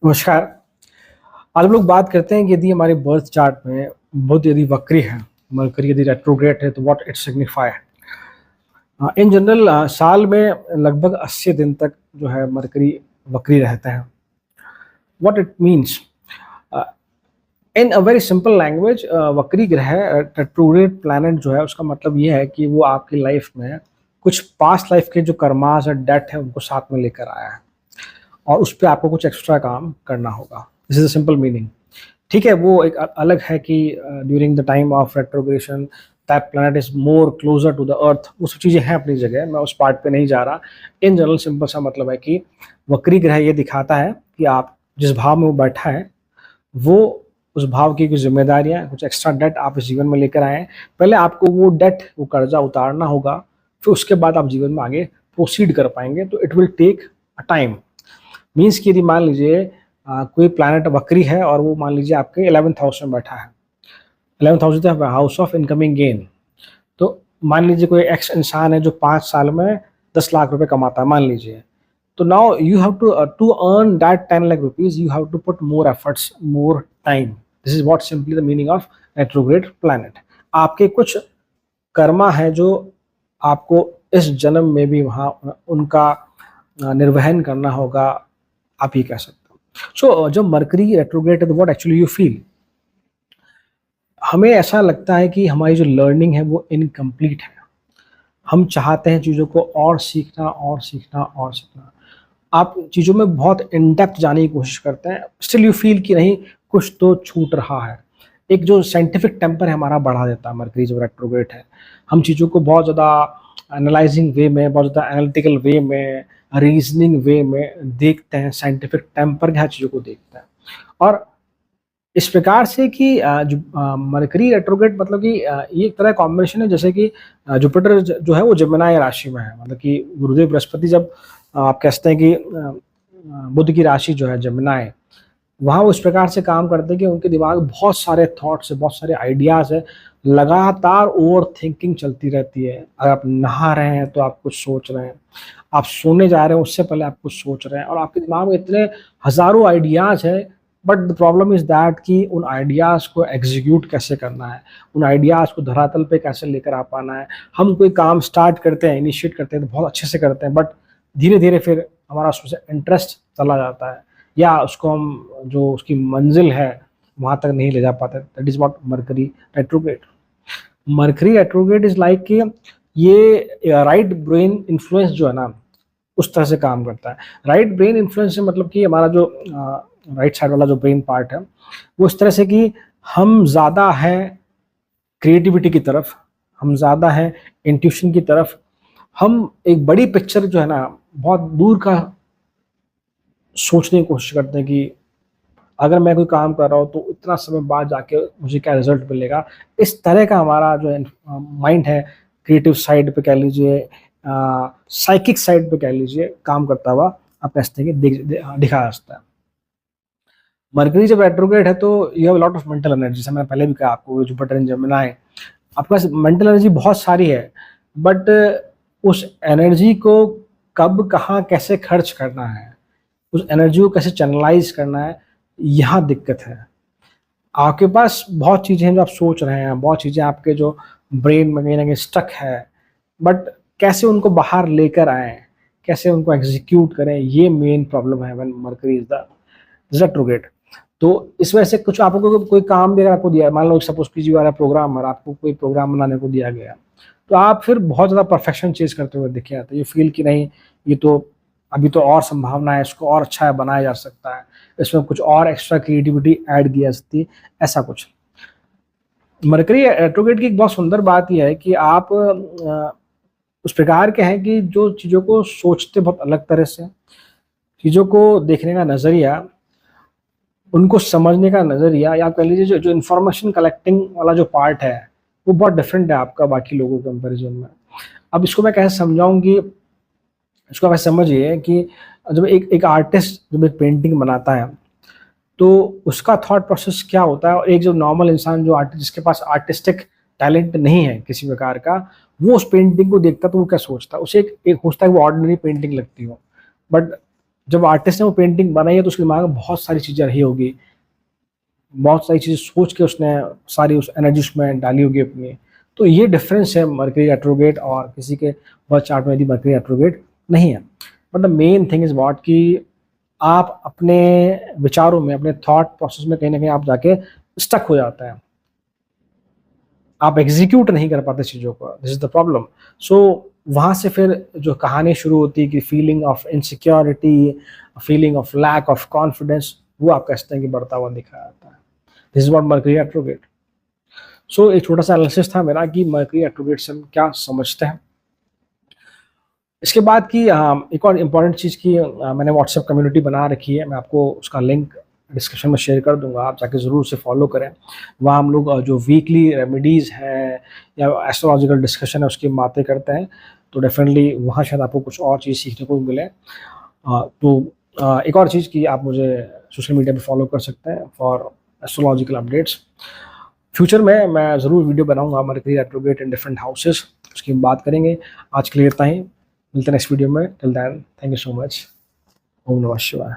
नमस्कार। आज हम लोग बात करते हैं कि यदि हमारे बर्थ चार्ट में बुध यदि वक्री है, मरकरी यदि रेट्रोग्रेड है तो what it signify. In general साल में लगभग 80 दिन तक जो है मरकरी वक्री रहते हैं। What it means in a very simple language, वक्री ग्रह रेट्रोग्रेड प्लैनेट जो है उसका मतलब ये है कि वो आपकी लाइफ में कुछ पास्ट लाइफ के जो कर्मास और डेट है उनको साथ में लेकर आया है और उस पर आपको कुछ एक्स्ट्रा काम करना होगा। This is a simple meaning. ठीक है, वो एक अलग है कि during the time of retrogression that planet is more closer to the earth. वो सब चीज़ें हैं अपनी जगह, मैं उस पार्ट पे नहीं जा रहा। इन जनरल सिंपल सा मतलब है कि वक्री ग्रह ये दिखाता है कि आप जिस भाव में वो बैठा है वो उस भाव की कुछ जिम्मेदारियां, कुछ एक्स्ट्रा डेट आप इस जीवन में लेकर आए हैं। पहले आपको वो डेट, वो कर्जा उतारना होगा, फिर उसके बाद आप जीवन में आगे प्रोसीड कर पाएंगे। तो it will take a time. Means कि यदि मान लीजिए कोई प्लैनेट वक्री है और वो मान लीजिए आपके 11th हाउस में बैठा है। 11th हाउस है हाउस ऑफ इनकमिंग गेन। तो मान लीजिए कोई एक्स इंसान है जो 5 साल में 10 लाख रुपए कमाता है, मान लीजिए। तो now you have to earn that 10 lakh rupees, you have to put more efforts, more time. This is what simply the meaning of retrograde planet. आपके कुछ कर्मा है जो आपको इस जन्म में भी वहाँ उनका निर्वहन करना होगा, आप ये कह सकते हो। सो जब मरकरी रेट्रोग्रेड है तो व्हाट एक्चुअली यू फील, हमें ऐसा लगता है कि हमारी जो लर्निंग है वो इनकम्प्लीट है। हम चाहते हैं चीज़ों को और सीखना और सीखना और सीखना। आप चीज़ों में बहुत इन डेप्थ जाने की कोशिश करते हैं, स्टिल यू फील कि नहीं, कुछ तो छूट रहा है। एक जो साइंटिफिक टेम्पर है हमारा बढ़ा देता है मरकरी जब रेट्रोग्रेड है। हम चीज़ों को बहुत ज़्यादा एनालाइजिंग वे में, बहुत ज़्यादा एनालिटिकल वे में, रीजनिंग वे में देखते हैं, साइंटिफिक टेम्पर के हर चीज़ों को देखते हैं। और इस प्रकार से कि जो मरकरी रेट्रोग्रेड मतलब कि ये एक तरह कॉम्बिनेशन है, जैसे कि जुपिटर जो है वो जमुनाई राशि में है। मतलब कि गुरुदेव बृहस्पति जब आप कहते हैं कि बुध की राशि जो है जमुनाई, वहाँ वो इस प्रकार से काम करते हैं कि उनके दिमाग में बहुत सारे थॉट्स है, बहुत सारे आइडियाज़ है, लगातार ओवर थिंकिंग चलती रहती है। अगर आप नहा रहे हैं तो आप कुछ सोच रहे हैं, आप सोने जा रहे हैं उससे पहले आप कुछ सोच रहे हैं, और आपके दिमाग में इतने हज़ारों आइडियाज़ है। But the problem is that कि उन आइडियाज़ को एग्जीक्यूट कैसे करना है, उन आइडियाज़ को धरातल पे कैसे लेकर आ पाना है। हम कोई काम स्टार्ट करते हैं, इनिशिएट करते हैं तो बहुत अच्छे से करते हैं, बट धीरे धीरे फिर हमारा उसमें से इंटरेस्ट चला जाता है, या उसको हम जो उसकी मंजिल है वहाँ तक नहीं ले जा पाते। That is what Mercury retrograde. Mercury retrograde is like कि ये राइट ब्रेन इन्फ्लुएंस जो है ना, उस तरह से काम करता है। राइट ब्रेन इन्फ्लुएंस से मतलब कि हमारा जो राइट साइड वाला जो ब्रेन पार्ट है वो इस तरह से कि हम ज़्यादा हैं क्रिएटिविटी की तरफ, हम ज़्यादा हैं इंट्यूशन की तरफ। हम एक बड़ी पिक्चर जो है ना, बहुत दूर का सोचने की कोशिश करते हैं कि अगर मैं कोई काम कर रहा हूँ तो इतना समय बाद जाके मुझे क्या रिजल्ट मिलेगा। इस तरह का हमारा जो माइंड है, क्रिएटिव साइड पे कह लीजिए, साइकिक साइड पे कह लीजिए, काम करता हुआ आप कह सकते हैं कि दिखा सकता है। मरकरी जब रेट्रोग्रेड है तो you have lot of mental energy, जैसे मैंने पहले भी कहा आपको, जुपिटर इन जेमिनी, आपके पास मेंटल एनर्जी बहुत सारी है। बट उस एनर्जी को कब, कहाँ, कैसे खर्च करना है, उस एनर्जी को कैसे चैनलाइज करना है, यहाँ दिक्कत है। आपके पास बहुत चीज़ें हैं जो आप सोच रहे हैं, बहुत चीज़ें आपके जो ब्रेन में कहीं ना कहीं स्टक है, बट कैसे उनको बाहर लेकर आए, कैसे उनको एग्जीक्यूट करें, ये मेन प्रॉब्लम है when mercury is the retrograde. तो इस वजह से कुछ आपको कोई काम भी अगर आपको दिया, मान लो सपोज कीजिए वाला प्रोग्राम, और आपको कोई प्रोग्राम बनाने को दिया गया, तो आप फिर बहुत ज़्यादा परफेक्शन चेज करते हुए दिखे आते, ये फील कि नहीं, ये तो अभी तो और संभावना है, इसको और अच्छा बनाया जा सकता है, इसमें कुछ और एक्स्ट्रा क्रिएटिविटी ऐड की जा सकती है, ऐसा कुछ। मरकरी रेट्रोग्रेड की एक बहुत सुंदर बात यह है कि आप उस प्रकार के हैं कि जो चीज़ों को सोचते बहुत अलग तरह से, चीज़ों को देखने का नज़रिया, उनको समझने का नज़रिया, या आप कह लीजिए जो इन्फॉर्मेशन कलेक्टिंग वाला जो पार्ट है वो बहुत डिफरेंट है आपका बाकी लोगों के कंपेरिजन में। अब इसको मैं कैसे समझाऊँ कि, इसको आप समझिए कि जब एक आर्टिस्ट जब एक पेंटिंग बनाता है तो उसका थॉट प्रोसेस क्या होता है, और एक जो नॉर्मल इंसान जो जिसके पास आर्टिस्टिक टैलेंट नहीं है किसी प्रकार का, वो उस पेंटिंग को देखता है तो वो क्या सोचता है, उसे एक सोचता है वो ऑर्डिनरी पेंटिंग लगती हो। बट जब आर्टिस्ट ने वो पेंटिंग बनाई है तो उसके दिमाग में बहुत सारी चीज़ें रही होगी, बहुत सारी चीज़ें सोच के उसने सारी उस एनर्जी उसमें डाली होगी अपनी। तो ये डिफरेंस है मरकरी रेट्रोग्रेड और किसी के बर्थ चार्ट में यदि मरकरी रेट्रोग्रेड नहीं है। But the main thing is what कि आप अपने विचारों में, अपने थॉट प्रोसेस में कहीं न कहीं आप जाके स्टक हो जाते हैं। आप एग्ज़ीक्यूट नहीं कर पाते चीज़ों को, this is the problem. So वहाँ से फिर जो कहानी शुरू होती है कि feeling of insecurity, feeling of lack of confidence, वो आपका इस तरह की बढ़ता हुआ दिखाया जाता है। This is what Mercury retrograde. So एक छोटा-सा एनालिसिस था मेरा कि मरकरी रेट्रोग्रेड से हम क्या समझते हैं। इसके बाद की एक और इम्पॉर्टेंट चीज़ की मैंने व्हाट्सएप कम्युनिटी बना रखी है, मैं आपको उसका लिंक डिस्क्रिप्शन में शेयर कर दूँगा, आप जाके ज़रूर उसे फॉलो करें। वहाँ हम लोग जो वीकली रेमेडीज़ हैं या एस्ट्रोलॉजिकल डिस्कशन है उसकी बातें करते हैं, तो डेफ़िनेटली वहाँ शायद आपको कुछ और चीज़ सीखने को मिले। एक और चीज़ कि आप मुझे सोशल मीडिया पे फॉलो कर सकते हैं फॉर एस्ट्रोलॉजिकल अपडेट्स। फ्यूचर में मैं ज़रूर वीडियो बनाऊँगा mercury retrograde in different houses, उसकी हम बात करेंगे। आज के लिए इतना ही, मिलते हैं नेक्स्ट वीडियो में। Till then thank you so much. ओम नमः शिवाय।